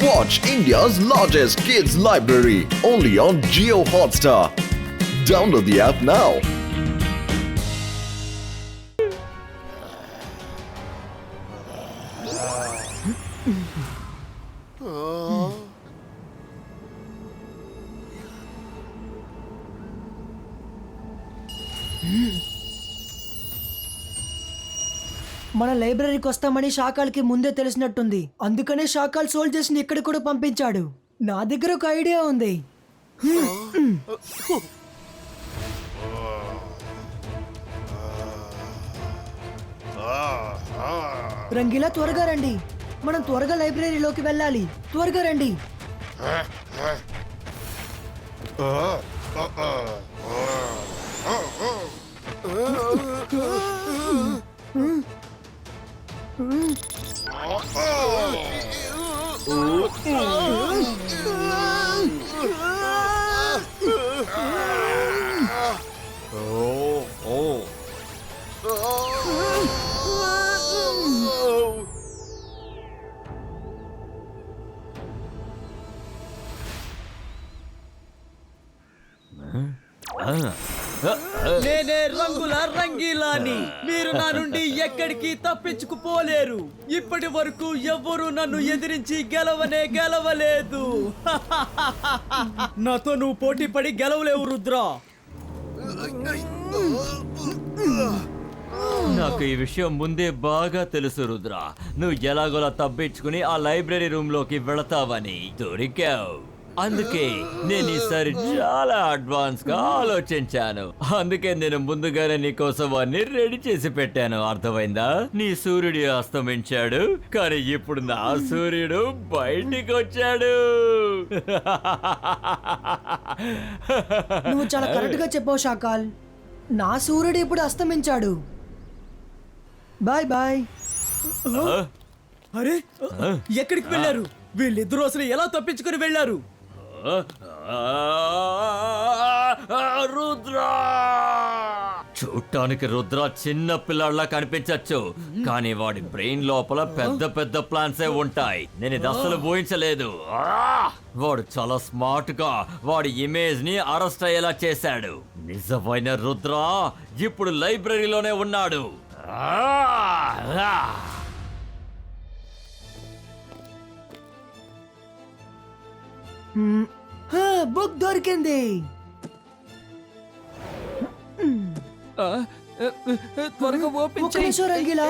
Watch India's largest kids library only on Jio Hotstar. Download the app now. మన లైబ్రరీకి వస్తామని షాకాల్కి ముందే తెలిసినట్టుంది. అందుకనే షాకాల్ సోల్జర్స్ ని ఇక్కడ కూడా పంపించాడు. నా దగ్గర ఒక ఐడియా ఉంది. రంగీలా త్వరగా రండి, మనం త్వరగా లైబ్రరీలోకి వెళ్ళాలి. త్వరగా రండి. నేనే రంగుల రంగీలాని. మీరు నా నుండి ఎక్కడికి తప్పించుకుపోలేరు. ఇప్పటి వరకు ఎవ్వరూ నన్ను ఎదిరించి గెలవలేదు. నాతో నువ్వు పోటీ పడి గెలవలేవు రుద్ర. నాకు ఈ విషయం ముందే బాగా తెలుసు రుద్ర. నువ్వు ఎలాగోలా తప్పించుకుని ఆ లైబ్రరీ రూమ్ లోకి వెళతావని. దొరికావు. అందుకే నేను ఈసారి చాలా అడ్వాన్స్ గా ఆలోచించాను. అందుకే నేను ముందుగానే నీకోసం అన్ని రెడీ చేసి పెట్టాను. అర్థమైందా? నీ సూర్యుడు అస్తమించాడు, కానీ ఇప్పుడు నా సూర్యుడు బయటికి వచ్చాడు. నువ్వు చాలా కరెక్ట్ గా చెప్పావు షాకాల్. నా సూర్యుడు ఇప్పుడు అస్తమించాడు. Bye bye. అరే, ఎక్కడికి వెళ్ళారు వీళ్ళిద్దరూ? అసలు ఎలా తప్పించుకుని వెళ్ళారు? రుద్ర! చూడటానికి రుద్ర చిన్న పిల్లాడిలా కనిపించచ్చు, కానీ వాడి బ్రెయిన్ లోపల పెద్ద పెద్ద ప్లాన్సే ఉంటాయి. నేను ఇది అసలు ఊహించలేదు. వాడు చాలా స్మార్ట్ గా వాడి ఇమేజ్ ని అరెస్ట్ అయ్యేలా చేశాడు. నిజమైన రుద్ర ఇప్పుడు లైబ్రరీలోనే ఉన్నాడు. బుక్ దొరికింది. త్వరగా ఒక్క నిమిషం రంగీలా.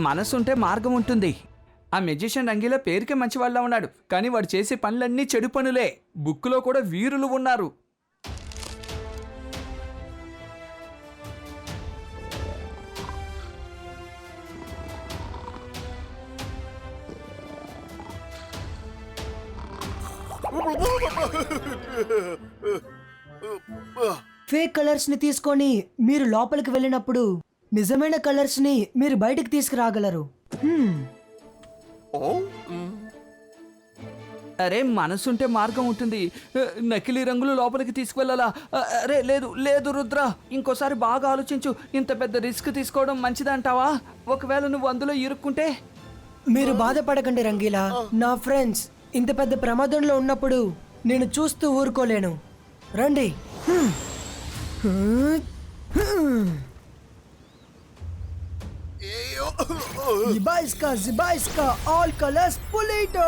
మనసుంటే మార్గం ఉంటుంది. ఆ మెజిషియన్ రంగీలా పేరుకే మంచివాళ్ళ ఉన్నాడు, కానీ వాడు చేసే పనులన్నీ చెడు పనులే. బుక్కులో కూడా వీరులు ఉన్నారు. ఫేక్ కలర్స్ ని తీసుకొని మీరు లోపలికి వెళ్ళినప్పుడు నిజమైన కలర్స్ ని మీరు బయటకు తీసుకురాగలరు. అరే, మనసుంటే మార్గం ఉంటుంది. నకిలీ రంగులు లోపలికి తీసుకువెళ్ళాలా? అరే లేదు లేదు రుద్ర, ఇంకోసారి బాగా ఆలోచించు. ఇంత పెద్ద రిస్క్ తీసుకోవడం మంచిదంటావా? ఒకవేళ నువ్వు అందులో ఇరుక్కుంటే? మీరు బాధపడకండి రంగీలా. నా ఫ్రెండ్స్ ఇంత పెద్ద ప్రమాదంలో ఉన్నప్పుడు నేను చూస్తూ ఊరుకోలేను. రండి. Zibaiska, all colors Pulito.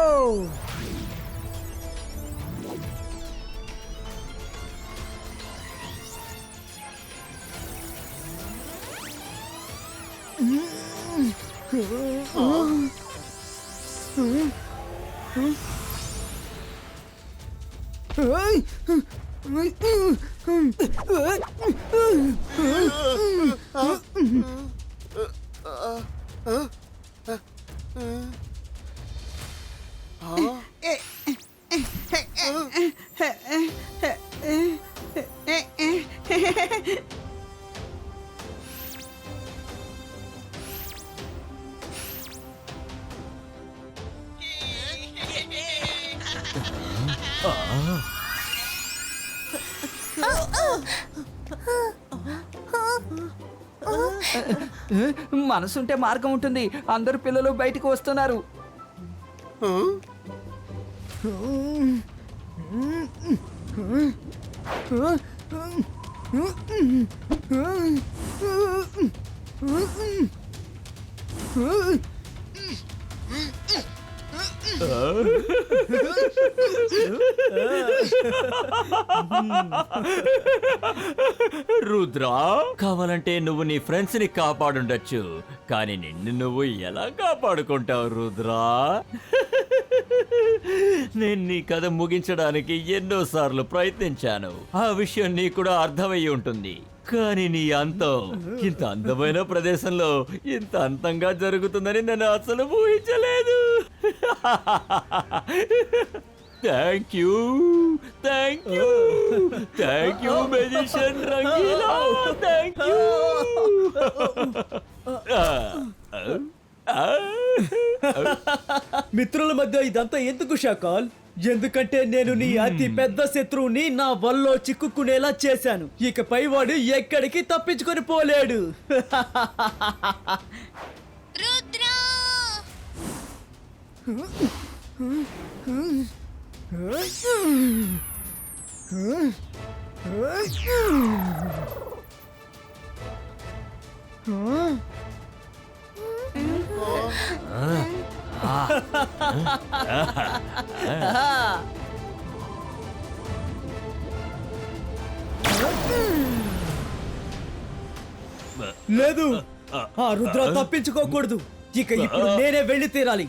మనసుంటే మార్గం ఉంటుంది. అందరు పిల్లలు బయటికి వస్తున్నారు. రుద్ర, కావాలంటే నువ్వు నీ ఫ్రెండ్స్ ని కాపాడుండొచ్చు, కానీ నిన్ను నువ్వు ఎలా కాపాడుకుంటావు రుద్ర? నేను నీ కథ ముగించడానికి ఎన్నోసార్లు ప్రయత్నించాను. ఆ విషయం నీకు కూడా అర్థమయ్యి ఉంటుంది. కానీ నీ అంతం ఇంత అందమైన ప్రదేశంలో ఇంత అంతంగా జరుగుతుందని నేను అసలు ఊహించలేదు. Thank you, thank you, thank you magician Rangeela, thank you. మిత్రుల మధ్య ఇదంతా ఎందుకు షాకాల్? ఎందుకంటే నేను నీ అతి పెద్ద శత్రువుని నా వల్లో చిక్కుకునేలా చేశాను. ఇకపై వాడు ఎక్కడికి తప్పించుకొని పోలేడు. రుద్రా! లేదు, ఆ రుద్ర తప్పించుకోకూడదు. ఇక ఇప్పుడు నేనే వెళ్ళి తీరాలి.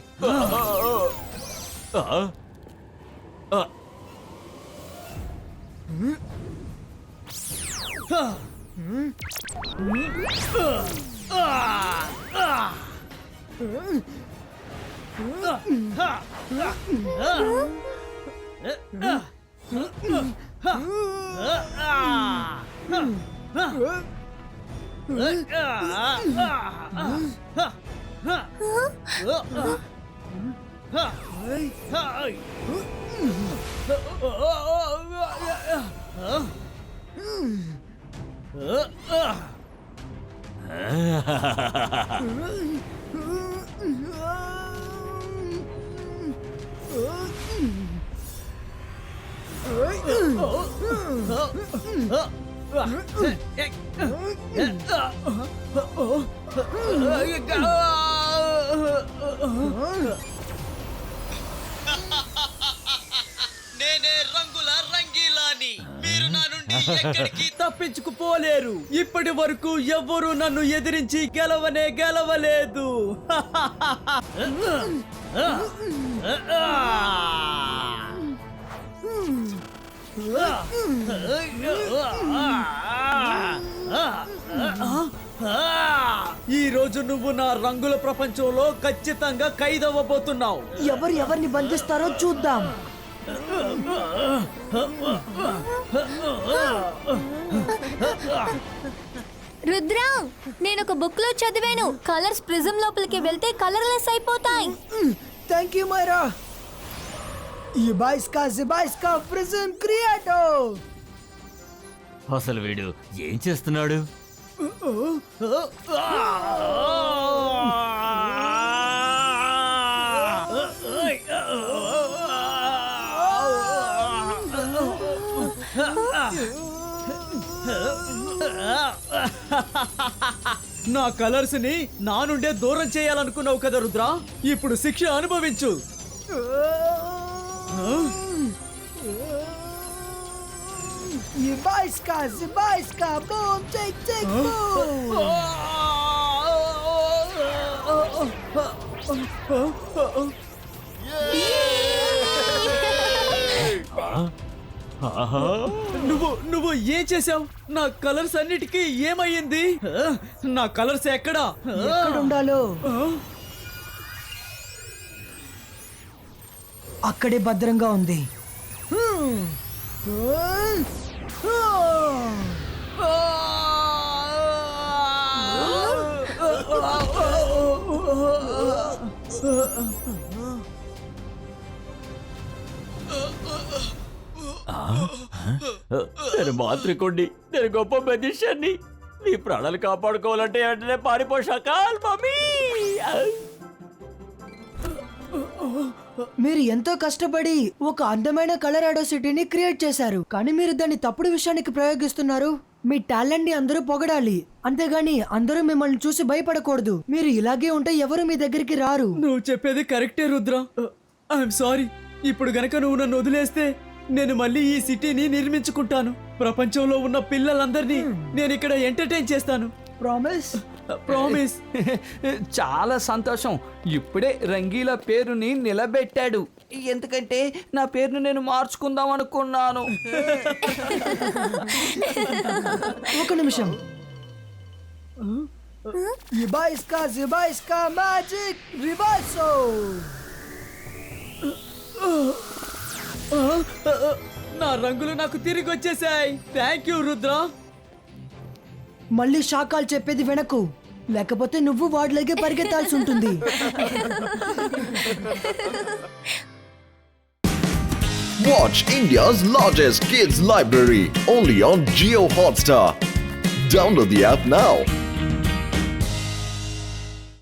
నేనే రంగుల రంగీలాని. మీరు నా నుండి ఎక్కడికి తప్పించుకుపోలేరు. ఇప్పటి వరకు ఎవ్వరూ నన్ను ఎదిరించి గెలవలేదు. ఈ రోజు నువ్వు నా రంగుల ప్రపంచంలో ఖచ్చితంగా ఖైదవ్వబోతున్నావు. ఎవరు ఎవరిని బంధిస్తారో చూద్దాం. రుద్రా, నేను ఒక బుక్ లో చదివాను, కలర్స్ ప్రిజం లోపలికి వెళ్తే కలర్లెస్ అయిపోతాయి. Thank you Myra. జిబాయిస్కా ప్రిజం క్రియేటో. అసలు వీడు ఏం చేస్తున్నాడు? నా కలర్స్ ని నా నుండే దూరం చేయాలనుకున్నావు కదా రుద్ర, ఇప్పుడు శిక్ష అనుభవించు. జిబాయిస్కా బూమ్ చెక్ చెక్ బూమ్. నువ్వు ఏం చేసావు? నా కలర్స్ అన్నిటికీ ఏమయ్యింది? నా కలర్స్ ఎక్కడా? ఎక్కడ ఉండాలో అక్కడే భద్రంగా ఉంది. నేను మాంత్రికుణ్ణి, నేను గొప్ప మెజిషియన్ని. నీ ప్రాణాలు కాపాడుకోవాలంటే వెంటనే పారిపో షకాల్ మమ్మీ. మీరు ఎంతో కష్టపడి ఒక అందమైన కలర్ సిటీని క్రియేట్ చేశారు, కానీ మీరు దాన్ని తప్పుడు విషయానికి ప్రయోగిస్తున్నారు. మీ టాలెంట్ ని అందరూ పొగడాలి, అంతేగాని అందరూ మిమ్మల్ని చూసి భయపడకూడదు. మీరు ఇలాగే ఉంటే ఎవరు మీ దగ్గరికి రారు. నువ్వు చెప్పేది కరెక్టే రుద్ర. I'm sorry. ఇప్పుడు గనక నువ్వు నన్ను వదిలేస్తే నేను మళ్ళీ ఈ సిటీని నిర్మించుకుంటాను. ప్రపంచంలో ఉన్న పిల్లలందరినీ నేను ఇక్కడ ఎంటర్టైన్ చేస్తాను. ప్రామిస్? ప్రామిస్. చాలా సంతోషం. ఇప్పుడే రంగీలా పేరుని నిలబెట్టాడు, ఎందుకంటే నా పేరును నేను మార్చుకుందాం అనుకున్నాను. ఒక నిమిషం. ఇబాయిస్కా మ్యాజిక్ రివర్సో. నా రంగులు నాకు తిరిగి వచ్చేసాయి. Thank you Rudra. మళ్ళీ షాకాల్ చెప్పేది వెనకు, లేకపోతే నువ్వు వాడిలాగే పరిగెత్తాల్సి ఉంటుంది. Watch India's largest kids library only on Jio Hotstar. Download the app now.